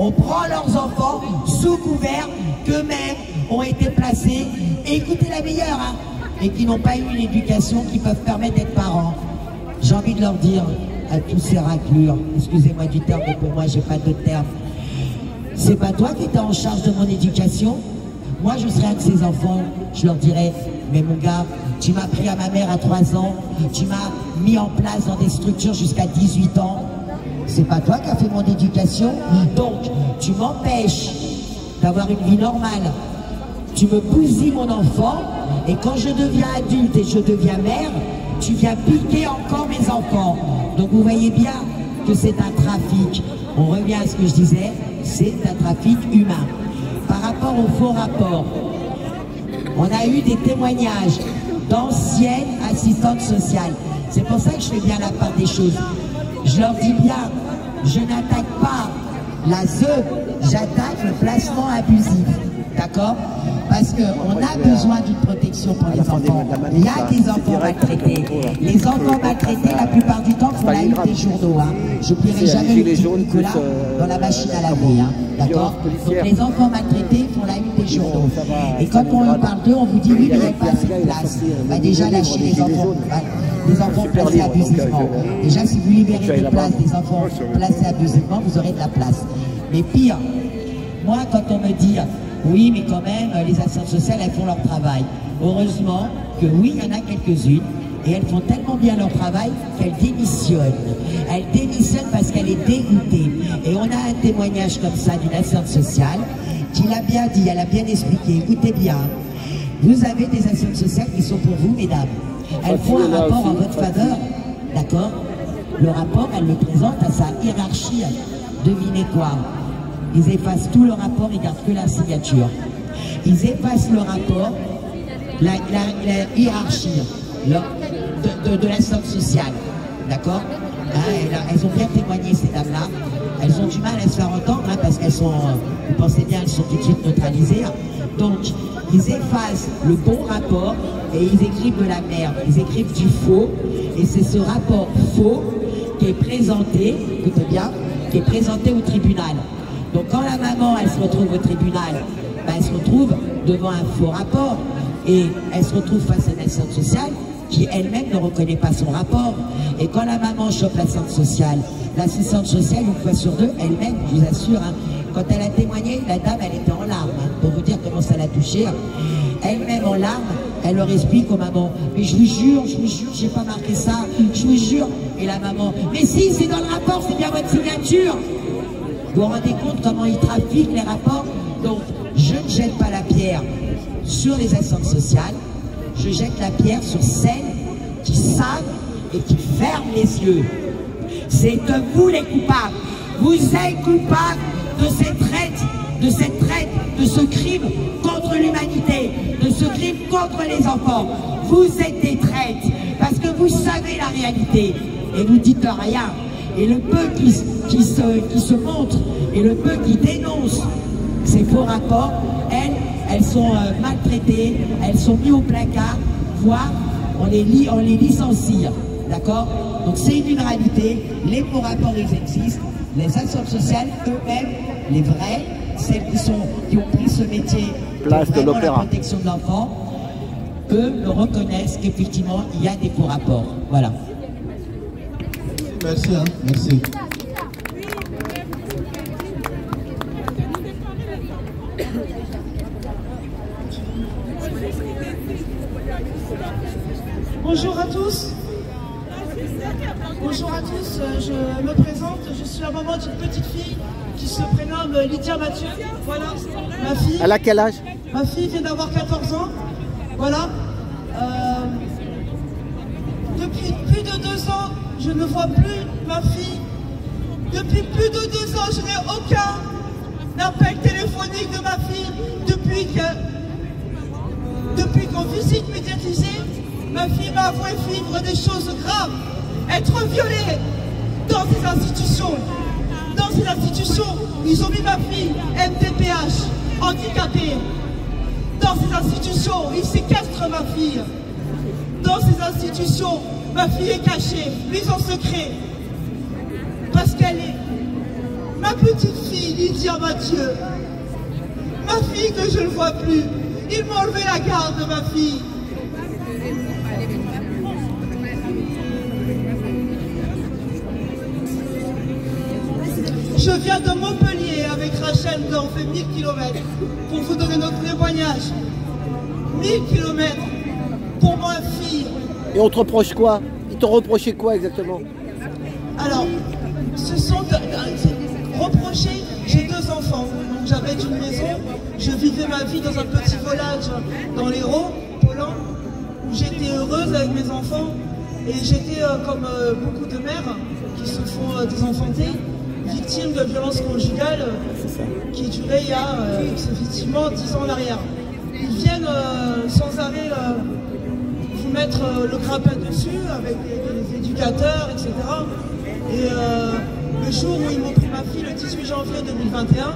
On prend leurs enfants sous couvert qu'eux-mêmes ont été placés, et écoutez la meilleure, hein, et qui n'ont pas eu une éducation qui peuvent permettre d'être parents. J'ai envie de leur dire à tous ces raclures, excusez-moi du terme, mais pour moi j'ai pas d'autre terme. C'est pas toi qui étais en charge de mon éducation? Moi je serais un de ces enfants, je leur dirais, mais mon gars, tu m'as pris à ma mère à 3 ans, tu m'as mis en place dans des structures jusqu'à 18 ans. C'est pas toi qui as fait mon éducation, donc tu m'empêches d'avoir une vie normale. Tu me bousilles mon enfant, et quand je deviens adulte et je deviens mère, tu viens piquer encore mes enfants. Donc vous voyez bien que c'est un trafic. On revient à ce que je disais, c'est un trafic humain. Par rapport au faux rapport, on a eu des témoignages d'anciennes assistantes sociales. C'est pour ça que je fais bien la part des choses. Je leur dis bien, je n'attaque pas la ZE, j'attaque le placement abusif. D'accord? Parce qu'on a besoin d'une protection pour les enfants. Il y a des enfants maltraités. Les enfants maltraités, la plupart du temps, font la une des journaux. Hein. Je n'oublierai jamais le petit Nicolas dans la machine à laver. Hein. D'accord? Donc les enfants maltraités font la une des journaux. Et quand on parle d'eux, on vous dit oui, mais il n'y a pas assez de place. Bah, déjà, lâchez les enfants placés abusivement. Déjà, si vous libérez des places des enfants placés abusivement, vous aurez de la place. Mais pire, moi, quand on me dit oui, mais quand même, les assistantes sociales, elles font leur travail. Heureusement que oui, il y en a quelques-unes, et elles font tellement bien leur travail qu'elles démissionnent. Elles démissionnent parce qu'elle est dégoûtée. Et on a un témoignage comme ça d'une assistante sociale qui l'a bien dit, elle a bien expliqué. Écoutez bien, vous avez des assistantes sociales qui sont pour vous, mesdames. Elles font un rapport en votre faveur, d'accord? Le rapport, elles le présentent à sa hiérarchie. Devinez quoi? Ils effacent tout le rapport, ils gardent que la signature. Ils effacent le rapport, la hiérarchie de l'assistante sociale. D'accord? Elles ont bien témoigné, ces dames-là. Elles ont du mal à se faire entendre, hein, parce qu'elles sont, vous pensez bien, elles sont tout de suite neutralisées. Donc, ils effacent le bon rapport et ils écrivent de la merde. Ils écrivent du faux. Et c'est ce rapport faux qui est présenté, écoutez bien, qui est présenté au tribunal. Donc quand la maman, elle se retrouve au tribunal, ben, elle se retrouve devant un faux rapport et elle se retrouve face à une assistante sociale qui elle-même ne reconnaît pas son rapport. Et quand la maman chope l'assistante sociale, une fois sur deux, elle-même, je vous assure, hein, quand elle a témoigné, la dame, elle était en larmes, hein, pour vous dire comment ça l'a touchée. Elle-même en larmes, elle leur explique aux mamans, mais je vous jure, j'ai pas marqué ça, je vous jure. Et la maman, mais si, c'est dans le rapport, c'est bien votre signature. Vous vous rendez compte comment ils trafiquent les rapports? Donc, je ne jette pas la pierre sur les assistantes sociales, je jette la pierre sur celles qui savent et qui ferment les yeux. C'est de vous les coupables. Vous êtes coupables de cette traite, de ce crime contre l'humanité, de ce crime contre les enfants. Vous êtes des traites, parce que vous savez la réalité, et vous dites rien. Et le peu qui se montre, et le peu qui dénonce ces faux rapports, elles sont maltraitées, elles sont mises au placard, voire on les licencie, d'accord? Donc c'est une réalité, les faux rapports ils existent, les assistantes sociales eux-mêmes, les vrais, celles qui ont pris ce métier de la protection de l'enfant, eux le reconnaissent qu'effectivement il y a des faux rapports, voilà. Merci, hein, merci. Bonjour à tous. Bonjour à tous, je me présente, je suis la maman d'une petite fille qui se prénomme Lydia Mathieu. Voilà, ma fille. Elle a quel âge? Ma fille vient d'avoir 14 ans. Voilà. Depuis plus de 2 ans, je ne vois plus ma fille. Depuis plus de 2 ans, je n'ai aucun appel téléphonique de ma fille. Depuis qu'on visite médiatisée, ma fille m'a avoué vivre des choses graves. Être violée dans ces institutions. Dans ces institutions, ils ont mis ma fille MDPH, handicapée. Dans ces institutions, ils séquestrent ma fille. Dans ces institutions, ma fille est cachée, mise en secret. Parce qu'elle est ma petite fille Lydia Mathieu, ma fille que je ne vois plus. Ils m'ont enlevé la garde de ma fille. Je viens de Montpellier avec Rachel, on fait 1000 km pour vous donner notre témoignage. 1000 km pour ma fille. Et on te reproche quoi? Ils t'ont reproché quoi exactement? Alors, ce sont reprochés, j'ai 2 enfants, donc j'avais une maison, je vivais ma vie dans un petit village dans l'Hérault, Poland, où j'étais heureuse avec mes enfants, et j'étais comme beaucoup de mères qui se font désenfanter, victimes de violences conjugales qui duraient il y a effectivement 10 ans en arrière. Ils viennent sans arrêt vous mettre le grappin dessus avec des éducateurs, etc. Et le jour où ils m'ont pris ma fille, le 18 janvier 2021,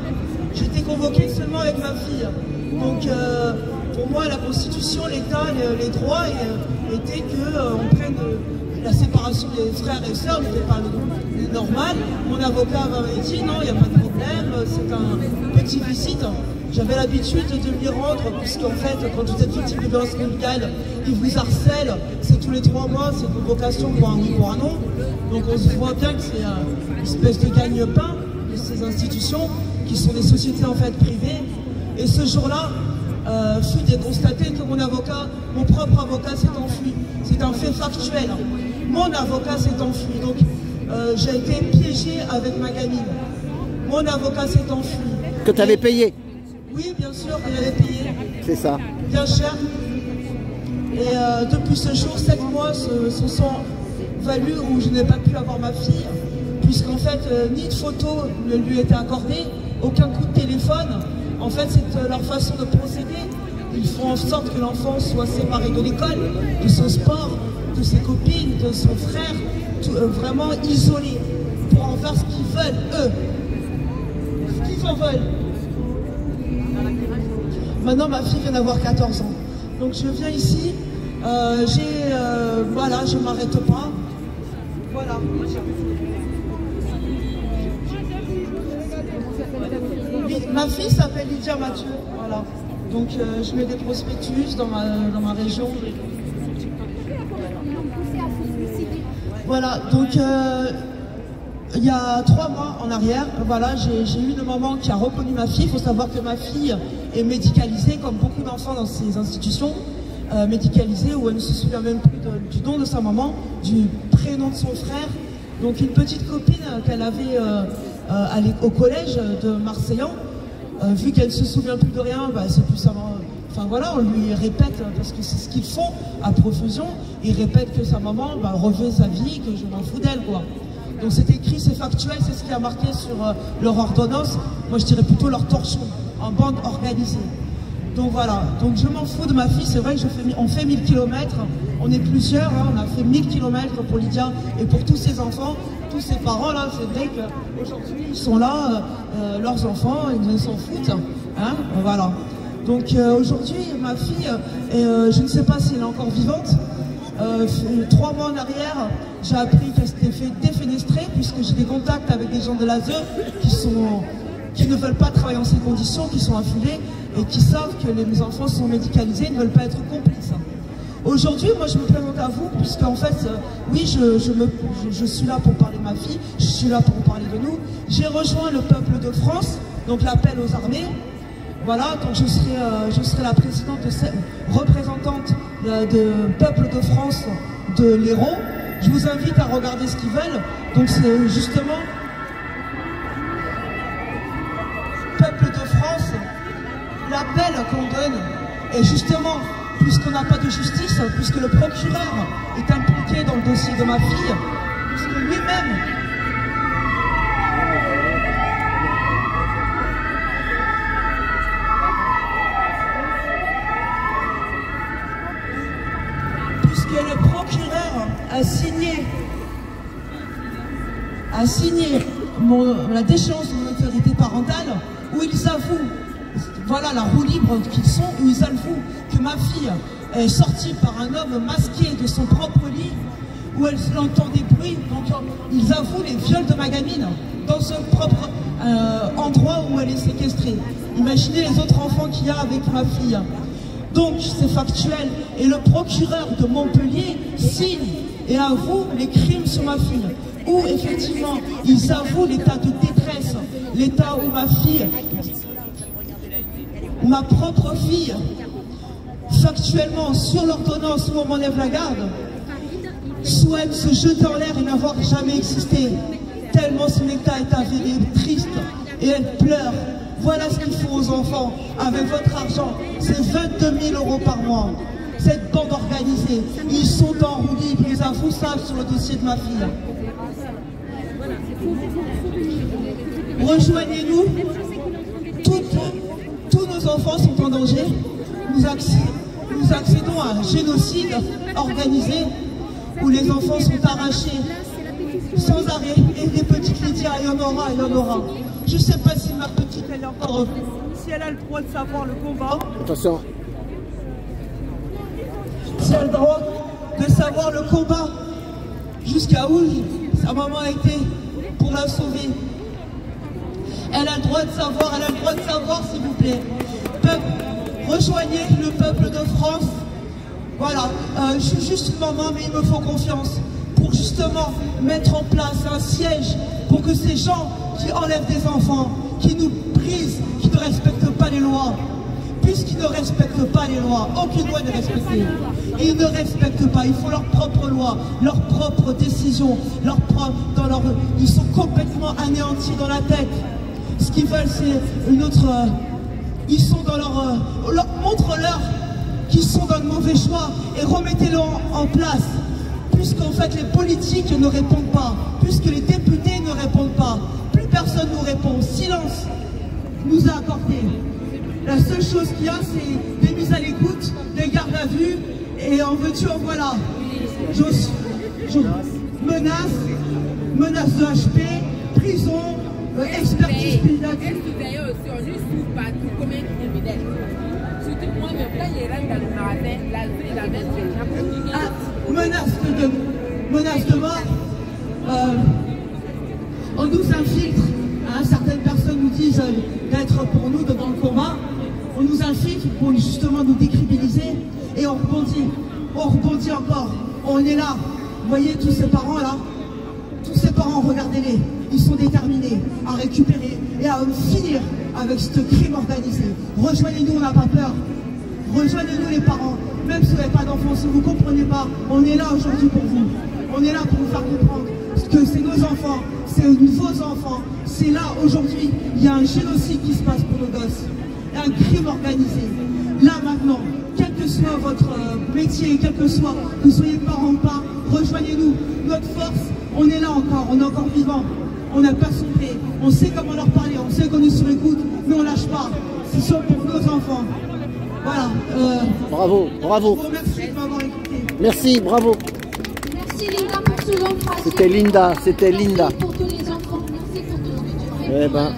j'étais convoquée seulement avec ma fille. Donc pour moi, la Constitution, l'État, les droits étaient qu'on prenne la séparation des frères et sœurs, n'était pas normal. Mon avocat m'avait dit non, il n'y a pas de problème, c'est un petit visite. J'avais l'habitude de m'y rendre, puisqu'en fait, quand vous êtes victime de violence conjugale, ils vous harcèlent, c'est tous les 3 mois, c'est une convocation pour un oui, pour un non. Donc on se voit bien que c'est une espèce de gagne-pain de ces institutions, qui sont des sociétés en fait privées. Et ce jour-là, fut constaté que mon avocat, mon propre avocat s'est enfui. C'est un fait factuel. Mon avocat s'est enfui. Donc j'ai été piégée avec ma gamine. Mon avocat s'est enfui. Que tu avais payé? Oui, bien sûr, elle avait payé. C'est ça. Bien cher. Et depuis ce jour, 7 mois se sont valus où je n'ai pas pu avoir ma fille, puisqu'en fait, ni de photo ne lui était accordé, aucun coup de téléphone. En fait, c'est leur façon de procéder. Ils font en sorte que l'enfant soit séparé de l'école, de son sport, de ses copines, de son frère, vraiment isolé, pour en faire ce qu'ils veulent, eux. Ce qu'ils en veulent. Maintenant, ma fille vient d'avoir 14 ans. Donc je viens ici, voilà, je ne m'arrête pas. Voilà. Ma fille s'appelle Lydia Mathieu, voilà. Donc je mets des prospectus dans ma région. Voilà, donc il y a 3 mois en arrière, voilà, j'ai eu une maman qui a reconnu ma fille. Il faut savoir que ma fille est médicalisée, comme beaucoup d'enfants dans ces institutions, médicalisée, où elle ne se souvient même plus du nom de sa maman, du prénom de son frère. Donc une petite copine qu'elle avait au collège de Marseillan, vu qu'elle ne se souvient plus de rien, bah, c'est plus ça. Enfin voilà, on lui répète, parce que c'est ce qu'ils font à profusion, ils répètent que sa maman revêt sa vie, que je m'en fous d'elle, quoi. Donc c'est écrit, c'est factuel, c'est ce qui a marqué sur leur ordonnance. Moi je dirais plutôt leur torchon, en bande organisée. Donc voilà, donc je m'en fous de ma fille. C'est vrai que on fait 1000 km, on est plusieurs, hein, on a fait 1000 km pour Lydia et pour tous ses enfants, tous ses parents là. C'est vrai qu'aujourd'hui ils sont là, leurs enfants, ils s'en foutent, hein, voilà. Donc aujourd'hui ma fille, je ne sais pas si elle est encore vivante. 3 mois en arrière, j'ai appris qu'elle s'était fait défenestrer, puisque j'ai des contacts avec des gens de l'ASE qui ne veulent pas travailler dans ces conditions, qui sont affiliés et qui savent que mes enfants sont médicalisés, ne veulent pas être complices. Aujourd'hui, moi je me présente à vous, puisque en fait, oui, je suis là pour parler de ma fille, je suis là pour parler de nous. J'ai rejoint le peuple de France, donc l'appel aux armées. Voilà, donc je serai la présidente représentante de peuple de France de l'Hérault. Je vous invite à regarder ce qu'ils veulent. Donc c'est justement peuple de France, l'appel qu'on donne est justement, puisqu'on n'a pas de justice, puisque le procureur est impliqué dans le dossier de ma fille, puisque lui-même le procureur a signé la déchéance de mon autorité parentale, où ils avouent, voilà la roue libre qu'ils sont, où ils avouent que ma fille est sortie par un homme masqué de son propre lit, où elle entend des bruits. Donc ils avouent les viols de ma gamine dans son propre, endroit où elle est séquestrée. Imaginez les autres enfants qu'il y a avec ma fille. Donc c'est factuel. Et le procureur de Montpellier signe et avoue les crimes sur ma fille. Où effectivement ils avouent l'état de détresse, l'état où ma fille, ma propre fille, factuellement sur l'ordonnance où on m'enlève la garde, souhaite se jeter en l'air et n'avoir jamais existé. Tellement son état est avéré, triste, et elle pleure. Voilà ce qu'il faut aux enfants. Avec votre argent, c'est 22 000 € par mois. Cette bande organisée, ils sont en roue libre, ils avouent ça sur le dossier de ma fille. Rejoignez-nous. Tous nos enfants sont en danger. Nous accédons à un génocide organisé où les enfants sont arrachés sans arrêt. Et des petites Lydia, il y en aura, il y en aura. Je ne sais pas si ma petite, elle est encore... Si elle a le droit de savoir le combat. Attention. Si elle a le droit de savoir le combat. Jusqu'à où sa maman a été pour la sauver. Elle a le droit de savoir, elle a le droit de savoir, s'il vous plaît. Peuple, rejoignez le peuple de France. Voilà, je suis juste une maman, mais il me faut confiance pour justement mettre en place un siège pour que ces gens qui enlèvent des enfants, qui nous brisent, qui ne respectent pas les lois, puisqu'ils ne respectent pas les lois, aucune loi n'est respectée. Ils ne respectent pas, ils font leur propre loi, leur propre décision, ils sont complètement anéantis dans la tête. Ce qu'ils veulent, c'est une autre... ils sont dans montre-leur qu'ils sont dans le mauvais choix et remettez-le en place. Puisqu'en fait les politiques ne répondent pas, puisque les députés ne répondent pas, plus personne nous répond. Silence nous a accordé. La seule chose qu'il y a, c'est des mises à l'écoute, des gardes à vue, et en veux-tu, en voilà. Menace de HP, prison, expertise pédagogique. Menace de mort. On nous infiltre. Certaines personnes nous disent d'être pour nous devant le combat. On nous infiltre pour justement nous décrédibiliser et on rebondit. On rebondit encore. On est là. Vous voyez tous ces parents là? Tous ces parents, regardez-les. Ils sont déterminés à récupérer et à finir avec ce crime organisé. Rejoignez-nous, on n'a pas peur. Rejoignez-nous les parents. Même si vous n'avez pas d'enfants, si vous ne comprenez pas, on est là aujourd'hui pour vous. On est là pour vous faire comprendre que c'est nos enfants, c'est vos enfants. C'est là aujourd'hui, il y a un génocide qui se passe pour nos gosses. Un crime organisé. Là maintenant, quel que soit votre métier, quel que soit, que vous soyez parents ou pas, rejoignez-nous. Notre force, on est là encore, on est encore vivant. On n'a pas sombré, on sait comment leur parler, on sait qu'on est sur l'écoute, mais on ne lâche pas. C'est sûr pour nos enfants. Voilà. Bravo, bravo. Je vous remercie de m'avoir écouté. Merci, bravo. Merci Linda pour ce long trajet. C'était Linda, c'était Linda. Merci pour tous les enfants, merci pour tout ce que tu fais. Eh ben,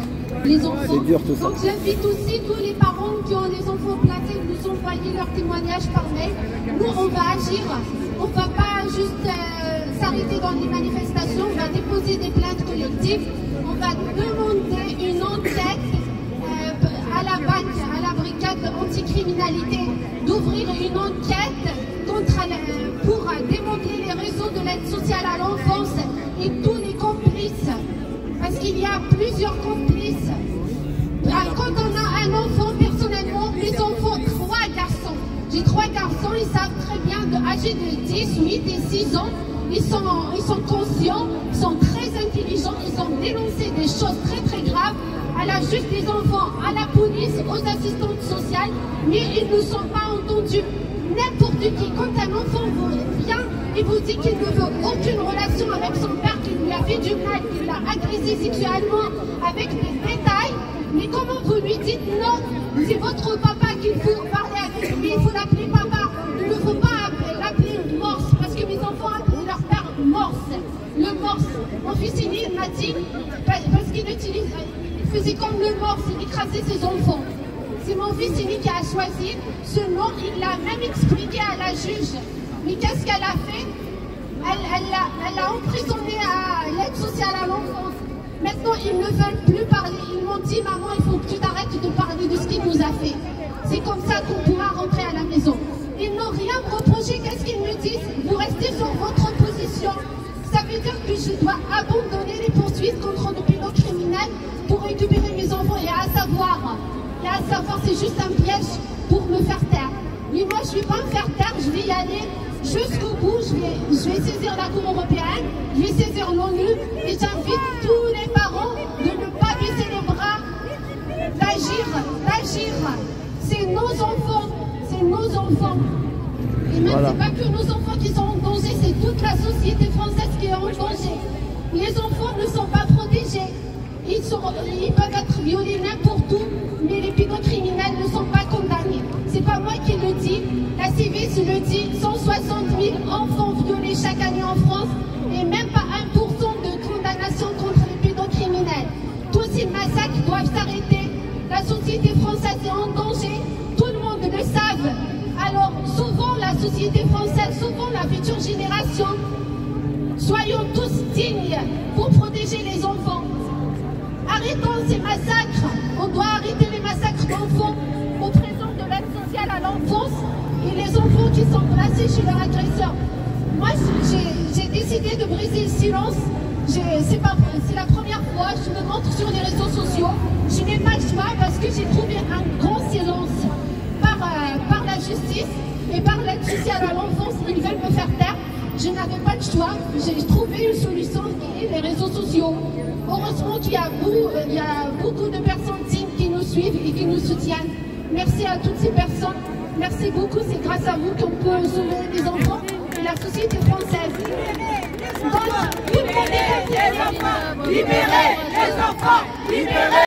les enfants. c'est dur tout ça. Donc j'invite aussi tous les parents qui ont les enfants placés de nous envoyer leurs témoignages par mail. Nous on va agir, on ne va pas juste s'arrêter dans les manifestations, on va déposer des plaintes collectives, on va demander une enquête à la BAC, à la brigade anticriminalité, d'ouvrir une enquête pour démanteler les réseaux de l'aide sociale à l'enfance et tous les complices. Parce qu'il y a plusieurs complices. Quand on a un enfant, personnellement, mes enfants, 3 garçons. J'ai 3 garçons, ils savent très bien, âgés de 10, 8 et 6 ans, ils sont conscients, ils sont très intelligents, ils ont dénoncé des choses très très graves à la juge des enfants, à la police, aux assistantes sociales, mais ils ne sont pas entendus. N'importe qui, quand un enfant vient et vous dit qu'il ne veut aucune relation avec son père, qu'il lui a fait du mal, qu'il l'a agressé sexuellement avec des détails, mais comment vous lui dites non, c'est votre papa qu'il faut parler avec lui, il faut l'appeler papa, il ne faut pas l'appeler morse, parce que mes enfants appellent leur père morse. Le morse, mon fils aîné m'a dit, parce qu'il faisait comme le morse, il écrasait ses enfants. C'est mon fils aîné qui a choisi ce nom, il l'a même expliqué à la juge. Mais qu'est-ce qu'elle a fait? Elle l'a emprisonné à l'aide sociale à l'enfance. Maintenant, ils ne veulent plus parler. Ils m'ont dit, maman, il faut que tu t'arrêtes de parler de ce qu'il nous a fait. C'est comme ça qu'on pourra rentrer à la maison. Ils n'ont rien reproché. Qu'est-ce qu'ils me disent? Vous restez sur votre position. Ça veut dire que je dois abandonner les poursuites contre le pédocriminel pour récupérer mes enfants. Et à savoir, c'est juste un piège pour me faire taire. Mais moi, je ne vais pas me faire taire. Je vais y aller jusqu'au bout. Je vais saisir la Cour européenne, je vais saisir l'ONU. Et j'invite tous les parents de ne pas baisser les bras, d'agir. C'est nos enfants. C'est nos enfants. Et même, voilà. C'est pas que nos enfants qui sont en danger, c'est toute la société française qui est en danger. Les enfants ne sont pas protégés. Ils peuvent être violés n'importe où, mais les pédocriminels ne sont pas condamnés. C'est pas moi qui le dis, la CIVIS le dit, 160 000 enfants violés chaque année en France, et même pas 1% de condamnation contre les pédocriminels. Tous ces massacres doivent s'arrêter. La société française est en danger, tout le monde le savent. Alors, sauvons la société française, sauvons la future génération. Soyons tous dignes pour protéger les enfants. Arrêtons ces massacres. On doit arrêter les massacres d'enfants au présent de l'aide sociale à l'enfance et les enfants qui sont placés chez leur agresseur. Moi, j'ai décidé de briser le silence. C'est la première fois, je me montre sur les réseaux sociaux. Je n'ai pas le choix parce que j'ai trouvé un grand silence par la justice et par l'aide sociale à l'enfance. Ils veulent me faire taire. Je n'avais pas le choix. J'ai trouvé une solution qui est les réseaux sociaux. Heureusement qu'il y a beaucoup de personnes dignes qui nous suivent et qui nous soutiennent. Merci à toutes ces personnes. Merci beaucoup. C'est grâce à vous qu'on peut sauver les enfants et la société française. Libérez les enfants! Libérez les enfants! Libérez!